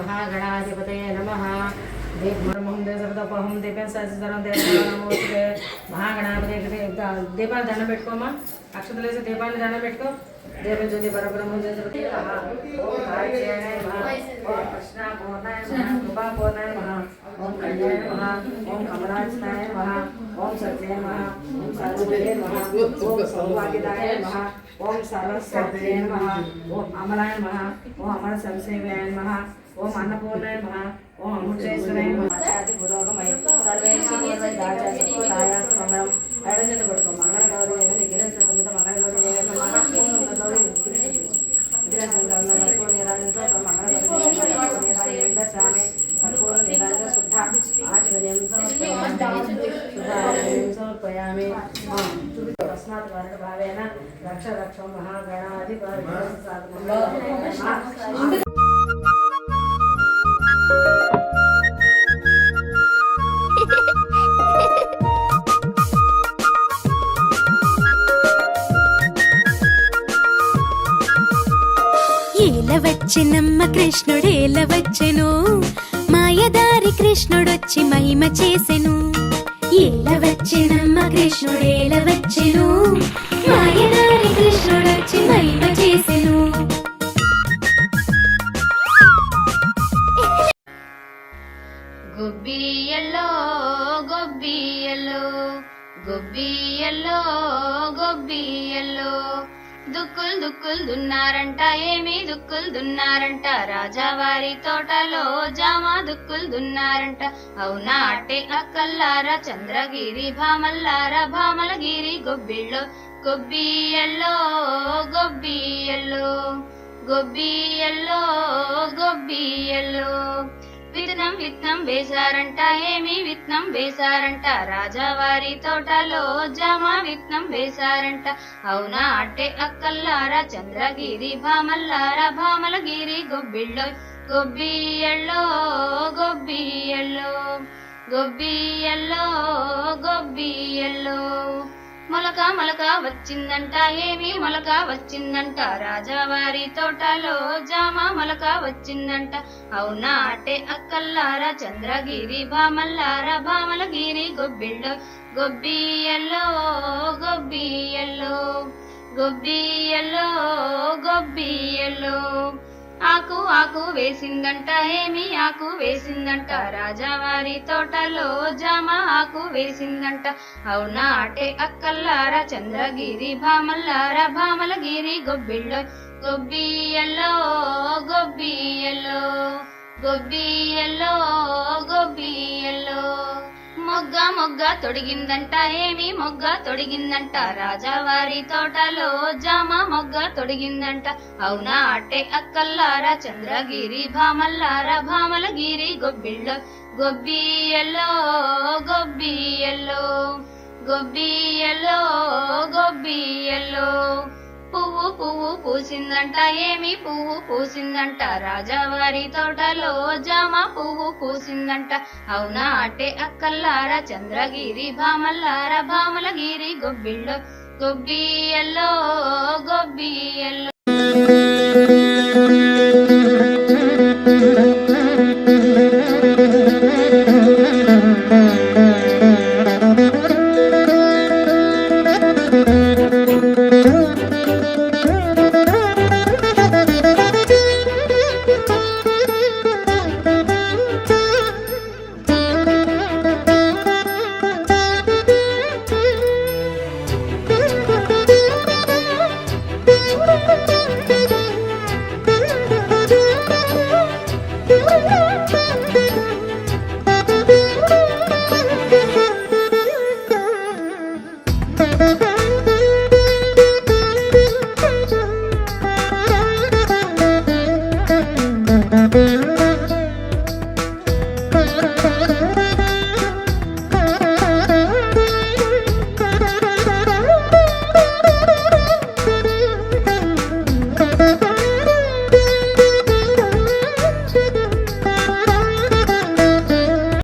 महागणाधिपतये नमः। दीपमहं देवसरदोपहं दीपेन सहस्रं देवनमोस्तुते महागणाधिपतये दीपाలు దండం పెట్టుకోమా అక్షతలు వేసి దీపాన్ని దండం పెట్టుకో దేవ జ్యోతి పరబ్రహ్మ జ్యోతి ఓం కార్యేణ నమః ఓం కృష్ణ పూర్ణాయ నమః కృపా పూర్ణాయ నమః ఓం కళ్యాణ నమః ఓం కమలాసనాయ నమః ఓం సత్యే నమః ఓం సర్వదే నమః ఓం సౌభాగ్యదాయ నమః ఓం సర్వస్వతే నమః ఓం అమలాయ నమః ఓం అమర సంసేవాయ నమః ఓం అన్నపూర్ణాయ నమః ఓం అమృతేశ్వరాయ నమః అతి పురోగమై సర్వేషు దాయాస్తు మంగళం ఎడజెట కొడుకు మంగళ గౌరవ నిగ్రహ సమిత మంగళ గౌరవ నమః ఓం గౌరవ విగ్రహ సంగమనకు నిరాజంతో మంగళ గౌరవ నిరాజంతో స్వామి కర్పూర నిరాజ శుద్ధ ఆచమనీయం సమర్పయామి తస్మాత్ కారణ భావేన రక్ష రక్ష మహాగణాధిపతి ఏలవచ్చెనమ్మ కృష్ణుడేలవచ్చెను మాయదారి కృష్ణుడొచ్చి మహిమ చేసెను. ఏలవచ్చెనమ్మ కృష్ణుడేలవచ్చెను మాయదారి కృష్ణుడొచ్చి మహిమ చేసెను. గొబ్బియల్లో గొబ్బియల్లో గొబ్బియల్లో గొబ్బియల్లో దుక్కులు దుక్కులు దున్నారంట, ఏమి దుక్కులు దున్నారంట, రాజావారి తోటలో జామ దుక్కులు దున్నారంట. అవునా అట్టే అక్కల్లారా చంద్రగిరి భామల్లారా భామలగిరి గొబ్బిళ్ళో గొబ్బియల్లో గొబ్బియల్లో గొబ్బియల్లో గొబ్బియల్లో విత్తనం విత్తనం వేశారంట, ఏమి విత్తనం వేశారంట, రాజావారి తోటలో జామ విత్తనం వేశారంట. అవునా అట్టే అక్కల్లారా చంద్రగిరి భామల్లారా భామలగిరి గొబ్బిళ్ళో గొబ్బియల్లో గొబ్బియల్లో గొబ్బియల్లో గొబ్బియల్లో మొలక మొలక వచ్చిందంట, ఏమి మొలక వచ్చిందంట, రాజావారి తోటలో జామ మొలక వచ్చిందంట. అవునా అట్టే అక్కల్లారా చంద్రగిరి భామల్లారా భామలగిరి గొబ్బిళ్ళో గొబ్బియల్లో గొబ్బియల్లో గొబ్బియల్లో గొబ్బియల్లో ఆకు ఆకు వేసిందంట, ఏమి ఆకు వేసిందంట, రాజావారి తోటలో జామ ఆకు వేసిందంట. అవునా అటే అక్కల్లారా చంద్రగిరి భామల్లారా భామలగిరి గొబ్బిళ్ళో గొబ్బియల్లో గొబ్బియల్లో గొబ్బియల్లో గొబ్బియల్లో మొగ్గ మొగ్గ తొడిగిందంట, ఏమి మొగ్గ తొడిగిందంట, రాజావారి తోటలో జామ మొగ్గ తొడిగిందంట. అవునా అట్టే అక్కల్లారా చంద్రగిరి భామల్లారా భామలగిరి గొబ్బిళ్ళో గొబ్బియల్లో గొబ్బియల్లో గొబ్బియల్లో గొబ్బియల్లో పువ్వు పువ్వు పూసిందంట, ఏమి పువ్వు పూసిందంట, రాజావారి తోటలో జామ పువ్వు పూసిందంట. అవునా అట్టే అక్కల్లారా చంద్రగిరి భామల్లారా భామలగిరి గొబ్బిళ్ళో గొబ్బియల్లో గొబ్బియల్లో